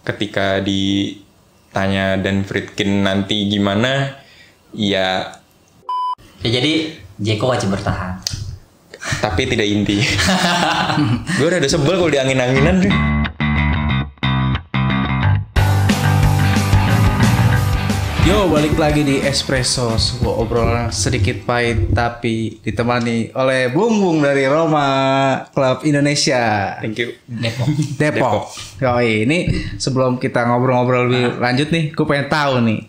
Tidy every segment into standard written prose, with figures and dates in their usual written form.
ketika ditanya Dan Friedkin nanti gimana, ya jadi Dzeko wajib bertahan. tapi tidak inti. Gue udah sebel kalau di angin-anginan. Yo, balik lagi di Espresso, sebuah obrolan sedikit pahit tapi ditemani oleh Bung Bung dari Roma Klub Indonesia. Thank you. Depok. Oh, ini sebelum kita ngobrol-ngobrol lebih lanjut nih, gue pengen tahu nih.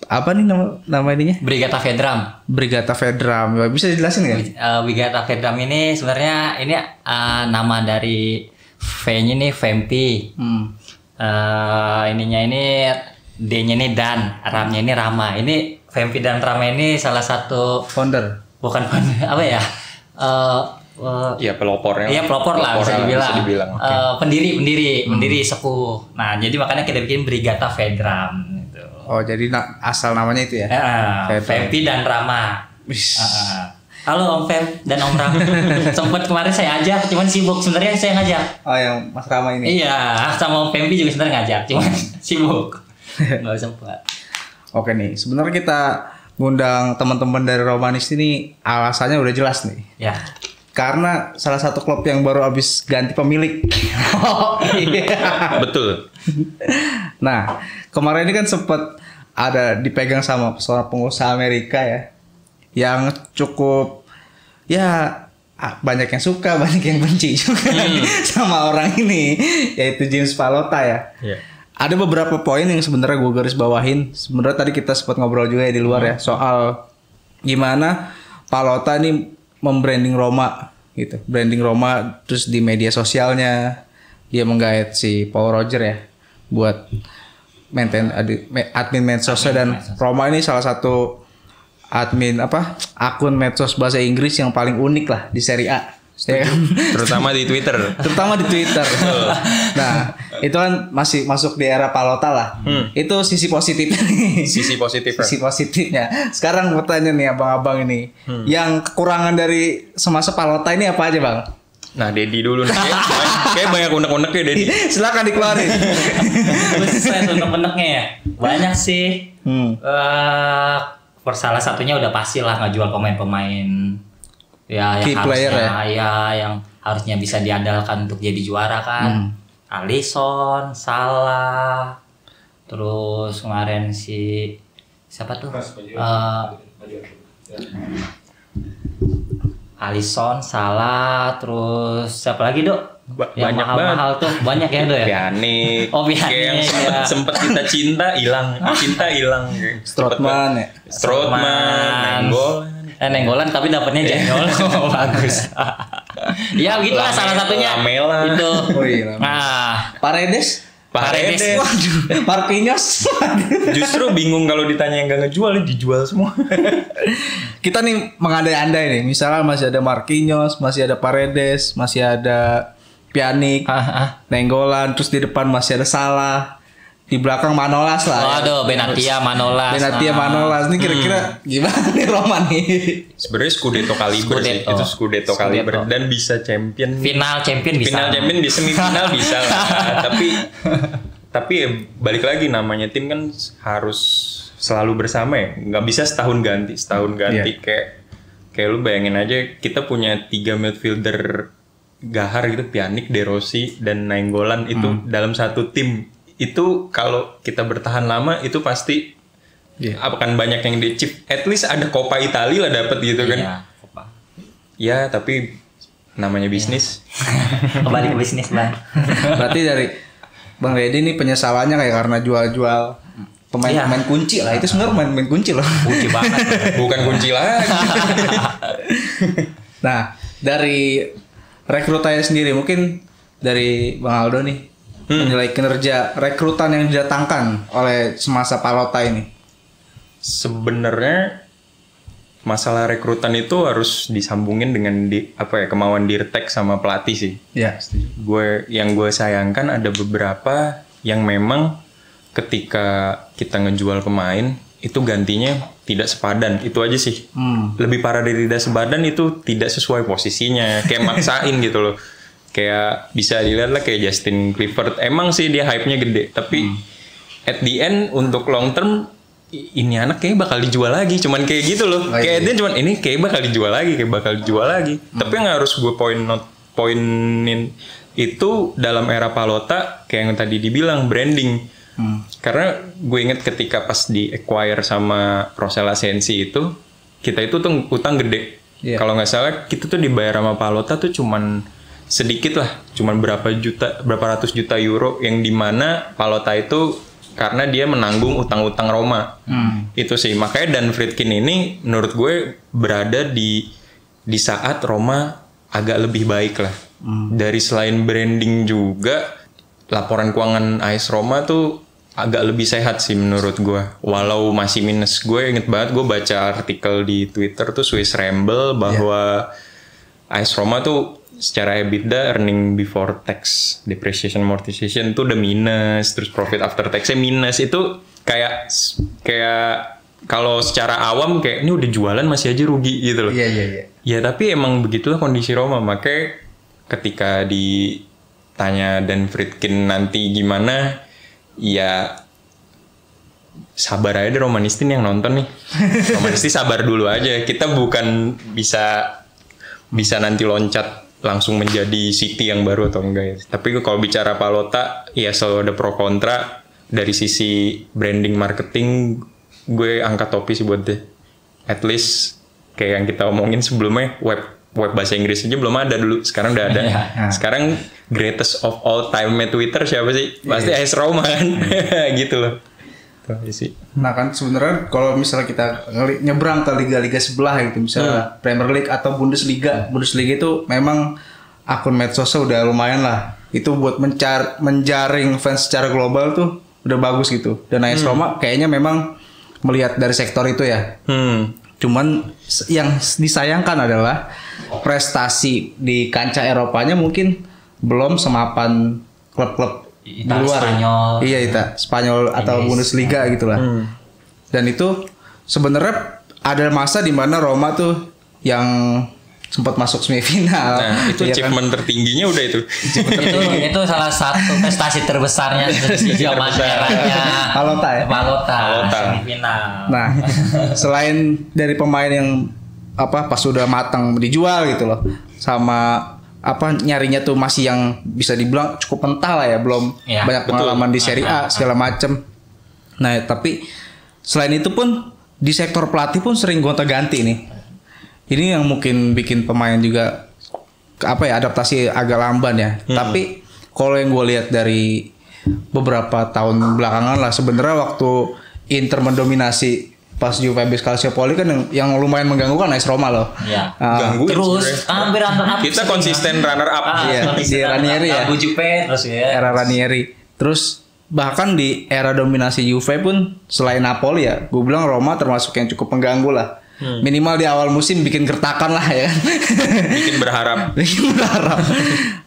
Apa nih nama ininya? Brigata Vedram. Brigata Vedram. Bisa dijelasin nggak? Brigata Vedram ini sebenarnya ini nama dari V-nya nih Vempi. Ininya ini D-nya ini Dan, RAM-nya ini Rama. Ini Vempi dan Rama ini salah satu Founder. Bukan founder, apa ya? Ya pelopornya. Iya pelopor lah bisa dibilang. Okay. Pendiri sepuh. Nah jadi makanya kita bikin Brigata Vedram. Gitu. Oh jadi asal namanya itu ya? Vempi dan Rama. Halo Om Fem dan Om Ram. Sempat kemarin saya ajak, cuman sibuk. Sebenarnya saya ngajak. Oh yang Mas Rama ini? Iya, sama Om Vempi juga sebenarnya ngajak, cuman sibuk. Nggak sempat. Oke nih, sebenarnya kita ngundang teman-teman dari Romanis ini alasannya udah jelas nih. Ya. Karena salah satu klub yang baru habis ganti pemilik. Oh iya. Betul. Nah, kemarin ini kan sempat ada dipegang sama seorang pengusaha Amerika ya, yang cukup ya banyak yang suka, banyak yang benci juga sama orang ini, yaitu James Pallotta ya. Yeah. Ada beberapa poin yang sebenarnya gue garis bawahin. Sebenarnya tadi kita sempat ngobrol juga ya di luar ya soal gimana Pallotta ini membranding Roma gitu. Branding Roma terus di media sosialnya dia menggait si Paul Roger ya buat maintain admin medsosnya, dan Roma ini salah satu admin akun medsos bahasa Inggris yang paling unik lah di Serie A. Ya kan? Terutama di Twitter. Nah, itu kan masih masuk di era Pallotta lah. Itu sisi positifnya nih. Sisi positifnya. Sekarang mau tanya nih abang-abang ini, yang kekurangan dari semasa Pallotta ini apa aja, Bang? Nah, Dedi dulu nih. Kayak banyak unek-uneknya Dedi. Silakan dikeluarin. Saya unek-uneknya ya. Banyak sih. Salah satunya udah pasti lah ngejual pemain-pemain ya yang player yang harusnya bisa diandalkan untuk jadi juara kan. Alisson, Salah, terus kemarin siapa tuh? Alisson, Salah, terus siapa lagi Dok? Yang banyak mahal-mahal tuh banyak ya Dok ya. Pjanic. Oh Pjanic. Kayak yang sempet kita cinta hilang. Strootman ya. Nenggolan tapi dapatnya Janyol. Bagus. Ya gitu lah salah satunya. Lamela. Itu. Oh iya. Nah, Paredes. Waduh, Marquinhos. Justru bingung kalau ditanya yang gak ngejual, dijual semua. Kita nih mengandai-andai nih. Misalnya masih ada Marquinhos, masih ada Paredes, masih ada Pjanic, Nenggolan, terus di depan masih ada Salah. Di belakang Manolas lah. Waduh, Benatia, Manolas. Ini kira-kira gimana nih Roma nih? Sebenarnya Scudetto kaliber sih. Itu Scudetto kaliber dan bisa champion. Final champion di semifinal bisa lah. Tapi ya, balik lagi namanya tim kan harus selalu bersama ya. Nggak bisa setahun ganti. Yeah. Kayak lu bayangin aja kita punya 3 midfielder gahar gitu, Pjanic, De Rossi dan Nainggolan itu dalam satu tim. Itu kalau kita bertahan lama itu pasti akan banyak yang di-chip. At least ada Coppa Italia lah dapat gitu kan. Iya, Coppa. Ya, tapi namanya bisnis. Kembali ke bisnis, Bang. Berarti dari Bang Dedi ini penyesalannya kayak karena jual-jual pemain kunci lah. Itu sebenarnya pemain kunci loh. Kunci banget. Bukan kunci lagi. Nah, dari rekrutannya sendiri mungkin dari Bang Aldo nih. Menilai kinerja rekrutan yang didatangkan oleh semasa Pallotta ini. Sebenarnya masalah rekrutan itu harus disambungin dengan kemauan Dirtek sama pelatih sih. Ya, setuju. Yang gue sayangkan ada beberapa yang memang ketika kita ngejual pemain itu gantinya tidak sepadan. Itu aja sih. Lebih parah dari tidak sepadan itu tidak sesuai posisinya, kayak maksain gitu loh. Kayak bisa dilihat lah kayak Justin Clifford. Emang sih dia hype-nya gede, tapi at the end untuk long term ini anak kayaknya bakal dijual lagi. Cuman kayak gitu loh. Kayak dia cuman ini kayak bakal dijual lagi. Tapi yang harus gue poinin itu dalam era Palota kayak yang tadi dibilang branding. Karena gue inget ketika pas di acquire sama Rosella Sensi itu, kita itu tuh utang gede. Kalau nggak salah kita tuh dibayar sama Palota tuh cuman sedikit lah, cuman berapa ratus juta euro, yang dimana Palota itu karena dia menanggung utang-utang Roma. Itu sih makanya Dan Friedkin ini menurut gue berada di saat Roma agak lebih baik lah. Dari selain branding juga laporan keuangan AS Roma tuh agak lebih sehat sih menurut gue. Walau masih minus, gue inget banget gue baca artikel di Twitter tuh Swiss Ramble bahwa AS Roma tuh secara EBITDA, earning before tax, depreciation, amortization itu udah minus, terus profit after taxnya minus. Itu kayak kalau secara awam kayak ini udah jualan masih aja rugi gitu loh. Ya tapi emang begitulah kondisi Roma. Makanya ketika ditanya Dan Friedkin nanti gimana, ya sabar aja deh Romanistin yang nonton nih. Romanistin sabar dulu aja. Kita bukan bisa nanti loncat langsung menjadi City yang baru atau enggak ya. Tapi kalau bicara Palota, ya selalu ada pro kontra. Dari sisi branding marketing, gue angkat topi sih buat deh. At least kayak yang kita omongin sebelumnya, web bahasa Inggris aja belum ada dulu. Sekarang udah ada. Sekarang greatest of all time Twitter siapa sih? Pasti AS Roma kan. Gitu loh. Sih. Nah kan sebenarnya kalau misalnya kita nyebrang ke liga-liga sebelah gitu, misalnya Premier League atau Bundesliga itu memang akun medsosnya udah lumayan lah. Itu buat menjaring fans secara global tuh udah bagus gitu. Dan AS Roma kayaknya memang melihat dari sektor itu ya. Cuman yang disayangkan adalah prestasi di kancah Eropanya mungkin belum semapan klub-klub di luar. Spanyol. Iya, Spanyol atau Bundesliga gitulah. Dan itu sebenarnya ada masa di mana Roma tuh yang sempat masuk semifinal. Nah, itu achievement tertingginya udah itu. itu salah satu prestasi terbesarnya di zaman eranya Palota semifinal. Nah, selain dari pemain yang pas sudah matang dijual gitu loh, sama nyarinya tuh masih yang bisa dibilang cukup mentah lah ya, belum banyak pengalaman di Serie A segala macem. Nah tapi selain itu pun di sektor pelatih pun sering gonta-ganti nih. Ini yang mungkin bikin pemain juga adaptasi agak lamban ya. Tapi kalau yang gue lihat dari beberapa tahun belakangan lah, sebenarnya waktu Inter mendominasi pas Juve habis Calciopoli kan yang lumayan mengganggu kan AS Roma loh. Gangguin terus hampir runner up. Kita konsisten runner up. Di Ranieri ya. Juve terus ya. Era Ranieri. Terus bahkan di era dominasi Juve pun selain Napoli ya, gue bilang Roma termasuk yang cukup mengganggu lah. Minimal di awal musim bikin gertakan lah ya. Bikin berharap.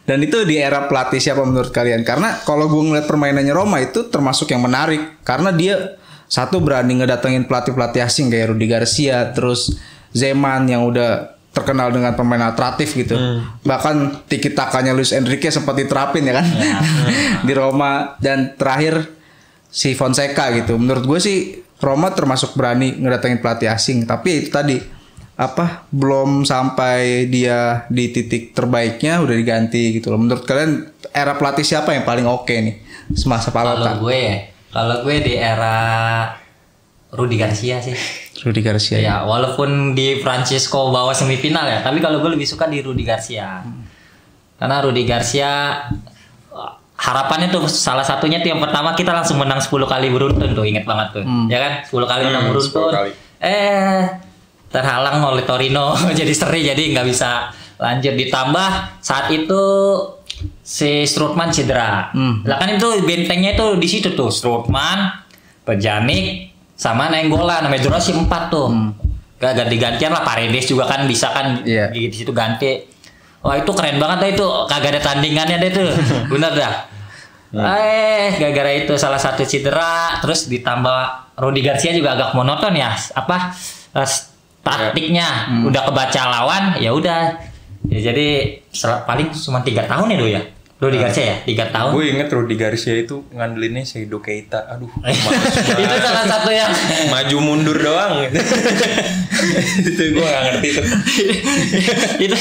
Dan itu di era pelatih siapa menurut kalian? Karena kalau gue ngeliat permainannya Roma itu termasuk yang menarik. Karena dia satu berani ngedatengin pelatih-pelatih asing kayak Rudi Garcia, terus Zeman yang udah terkenal dengan pemain atraktif gitu. Bahkan tiki-takanya Luis Enrique sempat diterapin ya kan di Roma. Dan terakhir si Fonseca gitu. Menurut gue sih Roma termasuk berani ngedatengin pelatih asing. Tapi itu tadi belum sampai dia di titik terbaiknya udah diganti gitu loh. Menurut kalian era pelatih siapa yang paling oke nih semasa Palota? Kalau gue di era Rudi Garcia sih. Rudi Garcia. Ya, walaupun di Francisco bawa semifinal ya, tapi kalau gue lebih suka di Rudi Garcia. Karena Rudi Garcia harapannya tuh salah satunya tuh yang pertama kita langsung menang 10 kali beruntun tuh, inget banget tuh. Ya kan? 10 kali menang beruntun. Terhalang oleh Torino jadi seri, jadi nggak bisa lanjut. Ditambah saat itu si Strootman cedera. Lah kan itu bentengnya itu di situ tuh, Strootman, Pjanic sama Nainggolan, namanya durasi 4 tuh. Gak ganti-gantian lah, Paredes juga kan bisa kan di situ ganti. Wah itu keren banget dah itu, kagak ada tandingannya deh tuh. Bener dah. Gara-gara itu salah satu cedera, terus ditambah Rudi Garcia juga agak monoton ya, taktiknya udah kebaca lawan, ya udah Ya, jadi paling cuma 3 tahun ya Do ya. Rudy Garcia ya, 3 tahun. Gue inget Rudy Garcia itu ngandelinnya Seido Keita. Aduh, Itu salah satu yang maju mundur doang. Itu gue gak ngerti tuh. itu.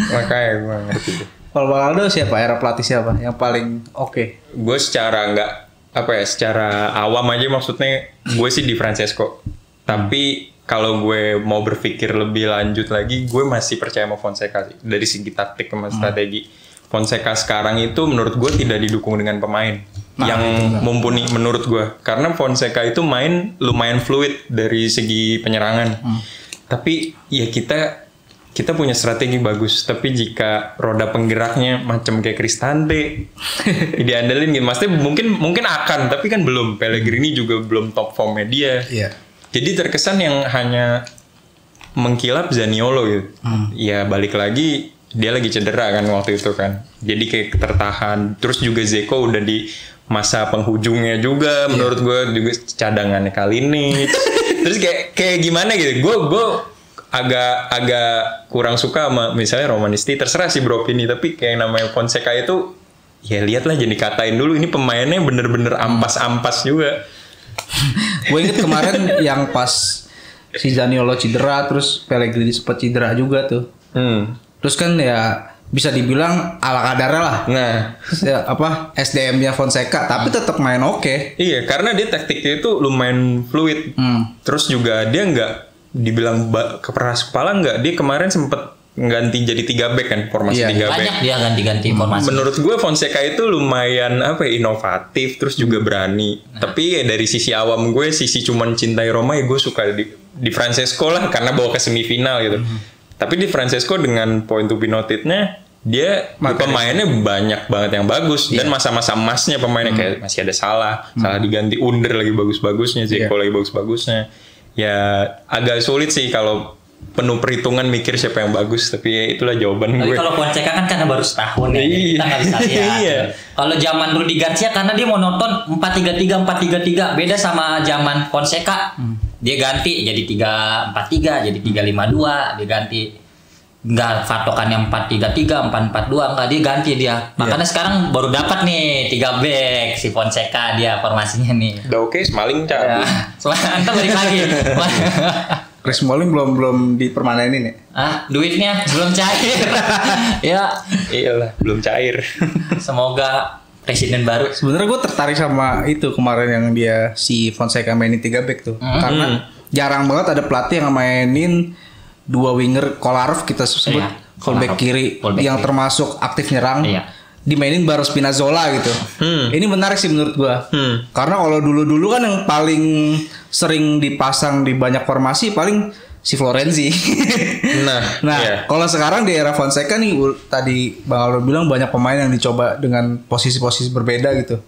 Makanya gue gak ngerti tuh. Kalau Bang Aldo siapa? Era pelatih siapa yang paling oke? Gue secara secara awam aja maksudnya gue sih di Francesco. Tapi kalau gue mau berpikir lebih lanjut lagi, gue masih percaya sama Fonseca sih dari segi taktik sama strategi. Fonseca sekarang itu menurut gue tidak didukung dengan pemain yang mumpuni menurut gue, karena Fonseca itu main lumayan fluid dari segi penyerangan. Tapi ya kita punya strategi bagus, tapi jika roda penggeraknya macam kayak Cristante diandelin gitu, maksudnya mungkin akan, tapi kan belum. Pellegrini juga belum top formnya dia. Jadi terkesan yang hanya mengkilap Zaniolo gitu. Ya balik lagi dia lagi cedera kan waktu itu kan. Jadi kayak tertahan. Terus juga Zeko udah di masa penghujungnya juga menurut gue, juga cadangannya kali ini. Terus kayak gimana gitu. Gue agak kurang suka sama misalnya Romanisti, terserah sih Bro ini, tapi kayak namanya Fonseca itu ya lihatlah, jadi katain dulu ini pemainnya bener-bener ampas-ampas juga. Gue inget kemarin yang pas si Zaniolo cedera, terus Pellegrini sempat cedera juga tuh. Terus kan ya bisa dibilang ala kadarnya lah. Nah, ya, SDM-nya Fonseca, tapi tetap main oke. Iya, karena dia taktiknya itu lumayan fluid. Terus juga dia nggak dibilang keras kepala, nggak. Dia kemarin sempet ganti jadi 3 back kan, formasi 3 back. Banyak dia ganti-ganti formasi. Menurut gue Fonseca itu lumayan inovatif, terus juga berani. Tapi ya dari sisi awam gue, sisi cuman cintai Roma, ya gue suka di Francesco lah, karena bawa ke semifinal gitu. Tapi di Francesco dengan point to be noted-nya, dia pemainnya banyak banget yang bagus. Dan masa-masa emasnya pemainnya kayak masih ada Salah diganti, Under lagi bagus-bagusnya, Zeko lagi bagus-bagusnya. Ya agak sulit sih kalau penuh perhitungan mikir siapa yang bagus, tapi ya itulah jawaban gue. Tapi kalau Fonseca kan karena baru setahun ya, kita nggak bisa lihat. Kalau zaman Rudy Garcia karena dia monoton 4-3-3, 4-3-3, beda sama zaman Fonseca. Dia ganti jadi 3-4-3, jadi 3-5-2, dia ganti. Enggak patokan yang 4-3-3, 4-4-2, enggak, dia ganti dia. Makanya sekarang baru dapat nih 3 back si Fonseca, dia formasinya nih. Udah oke, Smalling cabut. Antar balik lagi. Chris Smalling belum dipermanenin ya? Duitnya belum cair. Ya, iyalah, belum cair. Semoga presiden baru. Sebenarnya gue tertarik sama itu kemarin yang dia si Fonseca mainin 3 back tuh. Karena jarang banget ada pelatih yang mainin 2 winger. Kolarov kita sebut fullback kiri yang termasuk aktif nyerang. Dimainin baru Spinazzola gitu. Ini menarik sih menurut gua. Karena kalau dulu kan yang paling sering dipasang di banyak formasi paling si Florenzi. Nah, kalau sekarang di era Fonseca nih, tadi Bang Aldo bilang banyak pemain yang dicoba dengan posisi-posisi berbeda gitu.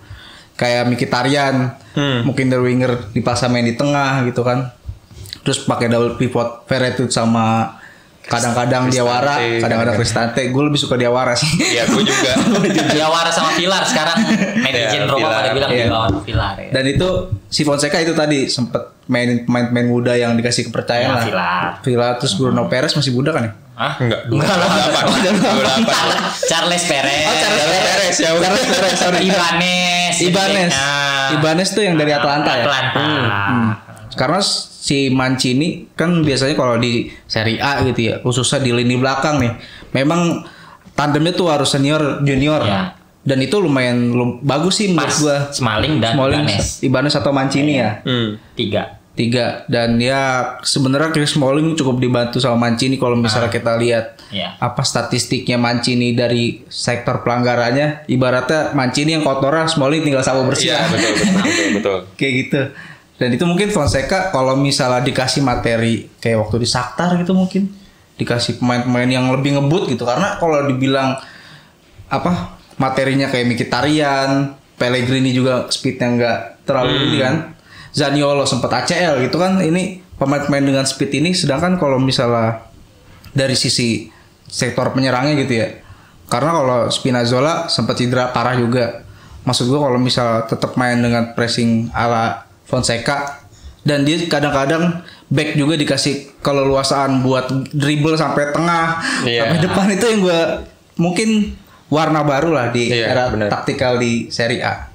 Kayak Mkhitaryan, mungkin dari winger dipasang main di tengah gitu kan. Terus pakai double pivot Veretout sama kadang-kadang Diawara, kadang-kadang Cristante. Gue lebih suka Diawara sih. Iya, gue juga. Diawara sama Villar sekarang netizen Roma pada bilang Diawara Villar. Ya. Dan itu si Fonseca itu tadi sempet mainin pemain-pemain muda yang dikasih kepercayaan lah. Villar, terus Bruno Perez masih muda kan ya? Enggak. Charles Perez. Charles Perez ya. Charles Perez, sorry. Ibanez tuh yang dari Atlanta ya. Karena si Mancini kan biasanya kalau di Serie A gitu ya, khususnya di lini belakang nih, memang tandemnya tuh harus senior junior. Dan itu lumayan bagus sih menurut gua. Smalling dan Ibanez atau Mancini ya. 3. Dan ya sebenarnya Chris Smalling cukup dibantu sama Mancini kalau misalnya kita lihat apa statistiknya Mancini dari sektor pelanggarannya, ibaratnya Mancini yang kotoran, Smalling tinggal sapu bersih. Iya, betul. Kayak gitu. Dan itu mungkin Fonseca kalau misalnya dikasih materi kayak waktu di Shakhtar gitu, mungkin dikasih pemain-pemain yang lebih ngebut gitu. Karena kalau dibilang materinya kayak Mkhitaryan, Pellegrini juga speednya nggak terlalu tinggi kan. Zaniolo sempat ACL gitu kan. Ini pemain-pemain dengan speed ini, sedangkan kalau misalnya dari sisi sektor penyerangnya gitu ya. Karena kalau Spinazzola sempat cedera parah juga. Maksud gue kalau misal tetap main dengan pressing ala Fonseca, Dan dia kadang-kadang back juga dikasih keleluasaan buat dribble sampai tengah, sampai depan. Itu yang gue mungkin warna baru lah di era taktikal di Serie A.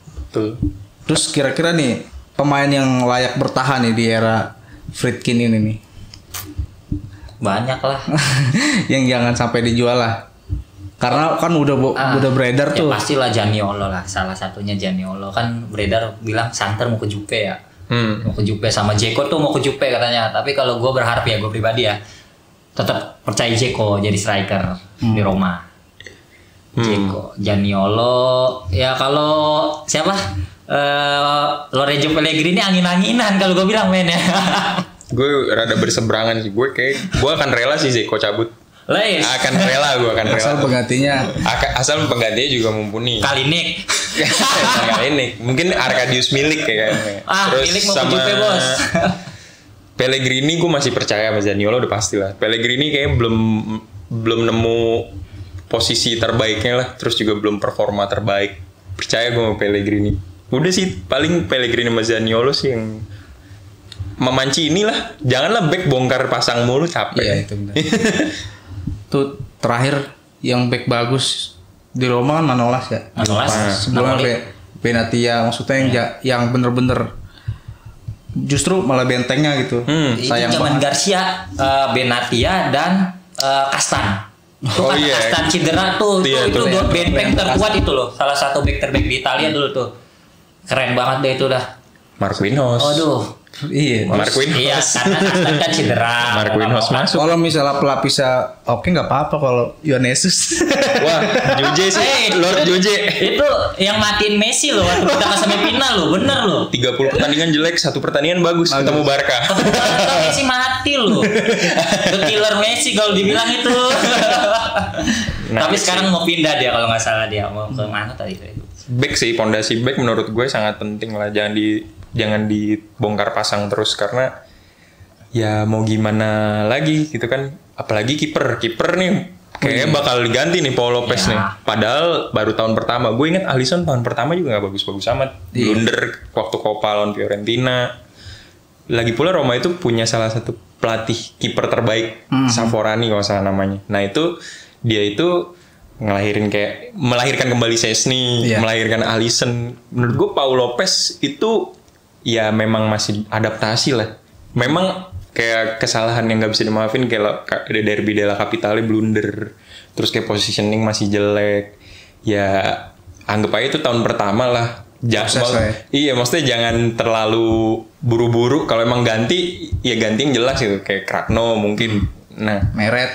Betul. Terus kira-kira nih pemain yang layak bertahan nih di era Friedkin ini nih. Banyak lah. Yang jangan sampai dijual lah. Karena kan udah beredar tuh. Ya pastilah Zaniolo lah, salah satunya Zaniolo kan beredar bilang Santer mau ke Juve ya. Mau ke Juve sama Dzeko tuh mau ke Juve katanya. Tapi kalau gue berharap ya, gue pribadi ya, tetap percaya Dzeko jadi striker di Roma. Dzeko, Zaniolo, ya kalau siapa? Lorenzo Pellegrini angin-anginan kalau gue bilang men ya. Gue rada berseberangan sih. Gue akan rela sih Dzeko cabut. Akan rela. Asal penggantinya. Asal penggantinya juga mumpuni. Kalinic. Mungkin Arkadiusz Milik kayaknya. Terus Milik mau sama Juve, Bos. Pellegrini gue masih percaya sama Zaniolo udah pasti lah. Pellegrini kayaknya belum nemu posisi terbaiknya lah. Terus juga belum performa terbaik. Percaya gue sama Pellegrini. Udah sih paling Pellegrini sama Zaniolo sih yang memanci inilah. Janganlah back bongkar pasang mulu, capek. Iya itu benar. Tuh terakhir yang back bagus di Roma kan Manolas ya. Sebelumnya Benatia, maksudnya yang bener-bener justru malah bentengnya gitu. Sayang itu zaman Garcia, Benatia dan Castan. Castan cedera tuh, itu benteng terkuat itu loh. Salah satu back terbaik di Italia dulu tuh. Keren banget deh itu dah. Marquinhos. Aduh. Iya, Marquinhos. Iya, karena Castan kan cedera. Marquinhos masuk. Kalau misalnya pelapisnya oke nggak apa-apa kalau Yonesus. Wah, Juje sih, Lord Juje. Itu yang matiin Messi loh waktu kita ke semifinal loh, bener loh. 30 pertandingan jelek, 1 pertandingan bagus. Ketemu Barca. Messi mati loh. The killer Messi kalau dibilang itu. Tapi sekarang mau pindah dia kalau nggak salah, dia mau ke mana tadi itu. Back sih, pondasi back menurut gue sangat penting lah. Jangan dibongkar pasang terus karena ya mau gimana lagi gitu kan. Apalagi kiper nih kayaknya bakal diganti nih Paul Lopez nih. Padahal baru tahun pertama. Gue inget Alisson tahun pertama juga nggak bagus-bagus amat. Blunder waktu Copa lawan Fiorentina. Lagi pula Roma itu punya salah satu pelatih kiper terbaik, Savorani kalau salah namanya. Nah itu dia itu melahirkan kembali Szczęsny, melahirkan Alisson. Menurut gue Paul Lopez itu ya memang masih adaptasi lah. Memang kayak kesalahan yang nggak bisa dimaafin kayak Derby della Capitale blunder, terus kayak positioning masih jelek. Ya anggap aja itu tahun pertama lah. Iya, maksudnya jangan terlalu buru-buru. Kalau emang ganti, ya ganti yang jelas gitu. Kayak Krakno mungkin. Nah, Meret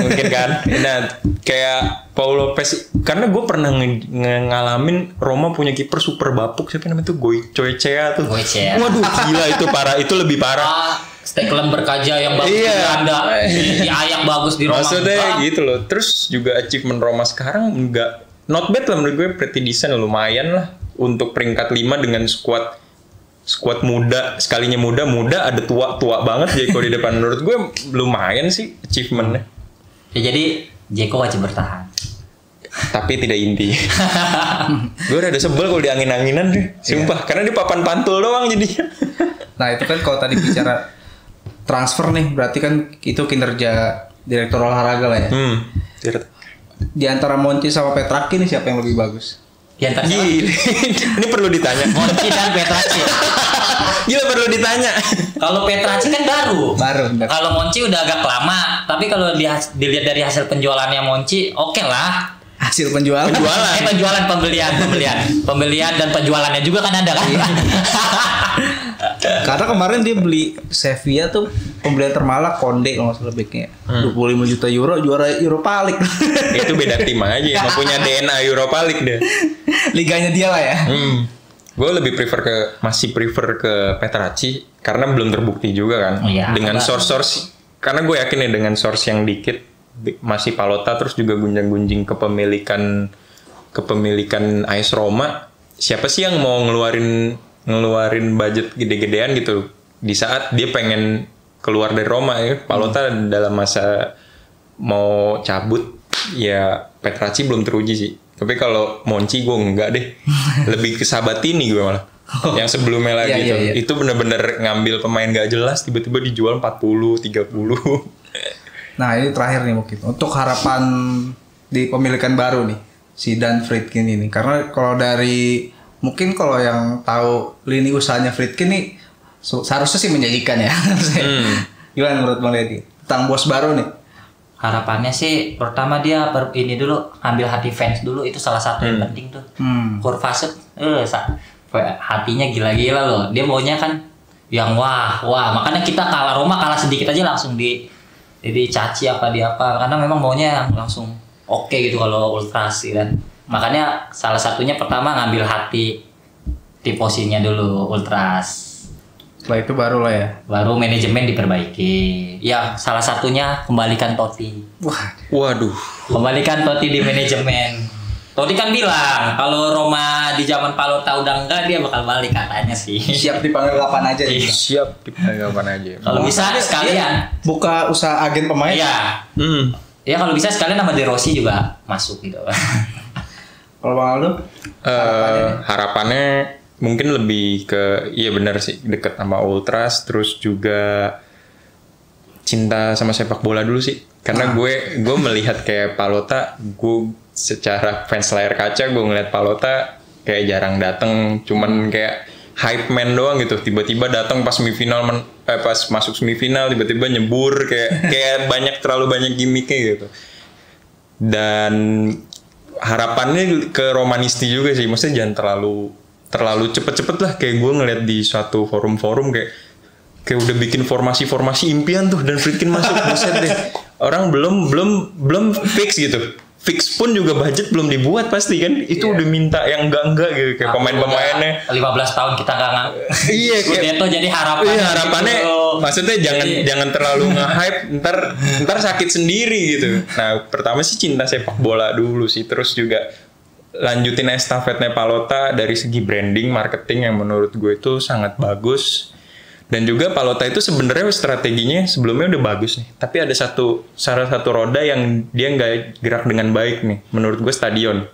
mungkin kan. Nah, kayak Paul Lopez, karena gue pernah ngalamin Roma punya kiper super bapuk, siapa namanya tuh, Goicoechea tuh. Waduh, gila itu parah, itu lebih parah. Stekelan berkaja yang bagus di Anda, di Ayak bagus di Roma. Maksudnya gitu loh. Terus juga achievement Roma sekarang enggak not bad lah menurut gue, pretty decent, lumayan lah untuk peringkat 5 dengan squad muda, sekalinya muda ada tua banget Dzeko di depan. Menurut gue lumayan sih achievementnya. Ya jadi Dzeko wajib bertahan. Tapi tidak inti. Gue rada sebel kalau diangin-anginan deh, sumpah. Karena dia papan pantul doang jadinya. Nah itu kan kalau tadi bicara transfer nih, berarti kan itu kinerja direktur olahraga lah ya. Di antara Monchi sama Petracchi nih siapa yang lebih bagus? Ini perlu ditanya. Monchi dan Petracchi. Gila, perlu ditanya. Kalau Petracchi kan baru. Kalau Monchi udah agak lama. Tapi kalau dilihat dari hasil penjualannya Monchi, oke lah. Hasil penjualan. Pembelian dan penjualannya juga kan ada kan. Karena kemarin dia beli Sevilla tuh pembelian termahal Konde kalau nggak salah backnya. 25 juta euro, juara Europa League. Itu beda tim aja, emang punya DNA Europa League deh. Liganya dia lah ya. Gue lebih masih prefer ke Petracchi karena belum terbukti juga kan. Dengan source, karena gue yakin ya dengan source yang dikit masih Palota, terus juga gunjang-gunjing kepemilikan AS Roma. Siapa sih yang mau ngeluarin budget gede-gedean gitu di saat dia pengen keluar dari Roma ya. Palota dalam masa mau cabut, ya Petracchi belum teruji sih. Tapi kalau Monchi gue enggak deh. Lebih ke Sabatini gue malah. Yang sebelumnya lagi Iya. itu bener-bener ngambil pemain gak jelas tiba-tiba dijual 40, 30. Nah ini terakhir nih mungkin untuk harapan di pemilikan baru nih si Dan Friedkin ini, karena kalau dari mungkin kalau yang tahu lini usahanya Friedkin nih seharusnya sih menjanjikan ya. Gimana menurut Bang Ledi tentang bos baru nih? Harapannya sih pertama dia ini dulu ambil hati fans dulu, itu salah satu yang penting tuh. Kurvasut hatinya gila-gila loh. Dia maunya kan yang wah, makanya kita Roma kalah sedikit aja langsung dicaci apa karena memang maunya yang langsung oke gitu kalau ultras kan. Makanya salah satunya pertama ngambil hati tifosinya dulu ultras. Setelah itu baru lah ya. Baru manajemen diperbaiki. Ya salah satunya kembalikan Totti. Waduh. Kembalikan Totti di manajemen. Totti kan bilang kalau Roma di zaman Palota udah enggak, dia bakal balik katanya sih. Siap dipanggil kapan aja. Iya. Siap dipanggil kapan aja. Kalau bisa sekalian buka usaha agen pemain. Iya. Ya kalau bisa sekalian nama De Rossi juga masuk gitu. Kalau Bang Aldo? Harapannya mungkin lebih ke, iya benar sih, deket sama ultras, terus juga cinta sama sepak bola dulu sih. Karena gue melihat kayak Palota, gue secara fans layar kaca gue ngeliat Palota kayak jarang dateng, cuman kayak hype man doang gitu. Tiba-tiba datang pas semifinal, pas masuk semifinal tiba-tiba nyebur kayak terlalu banyak gimmicknya gitu. Dan harapannya ke Romanisti juga sih, maksudnya jangan terlalu cepet-cepet lah. Kayak gue ngeliat di suatu forum-forum kayak udah bikin formasi impian tuh dan Friedkin masuk, buset deh. Orang belum fix gitu. Fix pun juga budget belum dibuat pasti kan. Itu udah minta yang enggak gitu kayak pemain-pemainnya. 15 tahun kita enggak. Iya kayak itu jadi harapannya. Iya, harapannya gitu. Maksudnya jangan terlalu nge-hype ntar sakit sendiri gitu. Nah, pertama sih cinta sepak bola dulu sih, terus juga lanjutin estafetnya Palota dari segi branding, marketing yang menurut gue itu sangat bagus. Dan juga Palota itu sebenarnya strateginya sebelumnya udah bagus nih. Tapi ada salah satu roda yang dia nggak gerak dengan baik nih. Menurut gue stadion.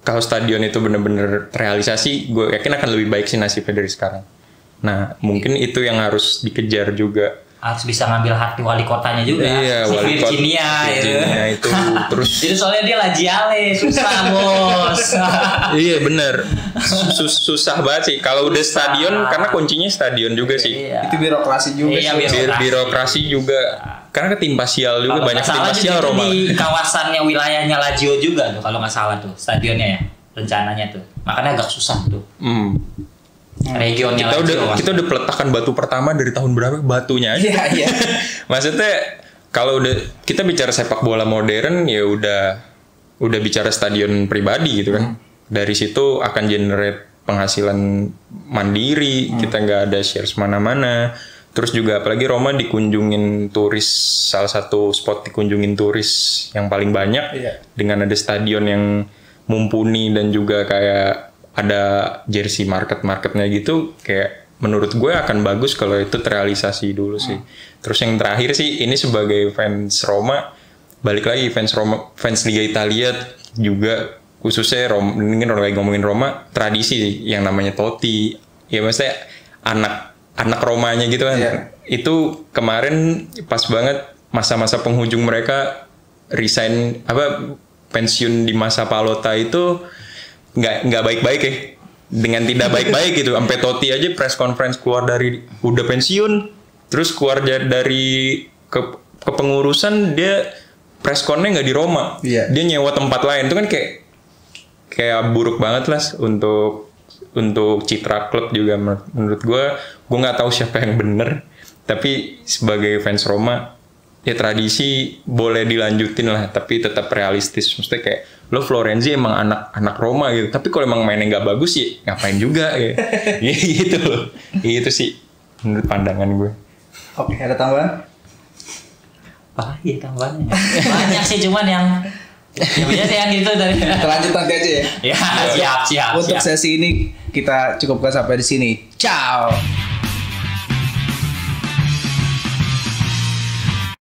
Kalau stadion itu benar-benar terrealisasi, gue yakin akan lebih baik sih nasibnya dari sekarang. Nah, mungkin itu yang harus dikejar juga. Harus bisa ngambil hati wali kotanya juga. Iya, si wali Virginia itu terus. Jadi soalnya dia Lajiale, susah bos. Iya benar, susah banget sih. Kalau udah stadion, karena kuncinya stadion juga sih. Iya. Itu birokrasi juga. Iya, sih. Birokrasi juga. Karena ketim pasial juga, banyak ketim pasial Roma. Di kawasannya wilayahnya Lazio juga tuh kalau nggak salah tuh stadionnya ya, rencananya tuh. Makanya agak susah tuh. Regionnya kita udah peletakan batu pertama dari tahun berapa, batunya aja. Iya. Maksudnya kalau kita bicara sepak bola modern ya udah bicara stadion pribadi gitu kan. Dari situ akan generate penghasilan mandiri, kita nggak ada shares mana-mana. Terus juga apalagi Roma dikunjungin turis, salah satu spot dikunjungin turis yang paling banyak dengan ada stadion yang mumpuni dan juga kayak ada jersey marketnya gitu, kayak menurut gue akan bagus kalau itu terrealisasi dulu sih. Terus yang terakhir sih, ini sebagai fans Roma, balik lagi fans Liga Italia juga, khususnya ini lagi ngomongin Roma, tradisi sih, yang namanya Totti, ya maksudnya anak Romanya gitu kan. Itu kemarin pas banget masa-masa penghujung mereka resign pensiun di masa Palota itu nggak baik-baik ya, dengan tidak baik-baik gitu. Sampai Totti aja press conference keluar dari udah pensiun, terus keluar dari kepengurusan, dia press connya nggak di Roma, dia nyewa tempat lain. Itu kan kayak buruk banget lah untuk citra klub juga menurut gue nggak tahu siapa yang bener, tapi sebagai fans Roma ya tradisi boleh dilanjutin lah, tapi tetap realistis. Maksudnya kayak lo Florenzi emang anak Roma gitu, tapi kalau emang mainnya nggak bagus ya ngapain juga ya. Gitu loh. Itu sih menurut pandangan gue. Oke, ada tambahan? Iya tambahannya banyak sih, cuman yang biasanya yang gitu dari Terlanjut nanti aja ya. Ya siap. Untuk sesi ini kita cukupkan sampai di sini. Ciao.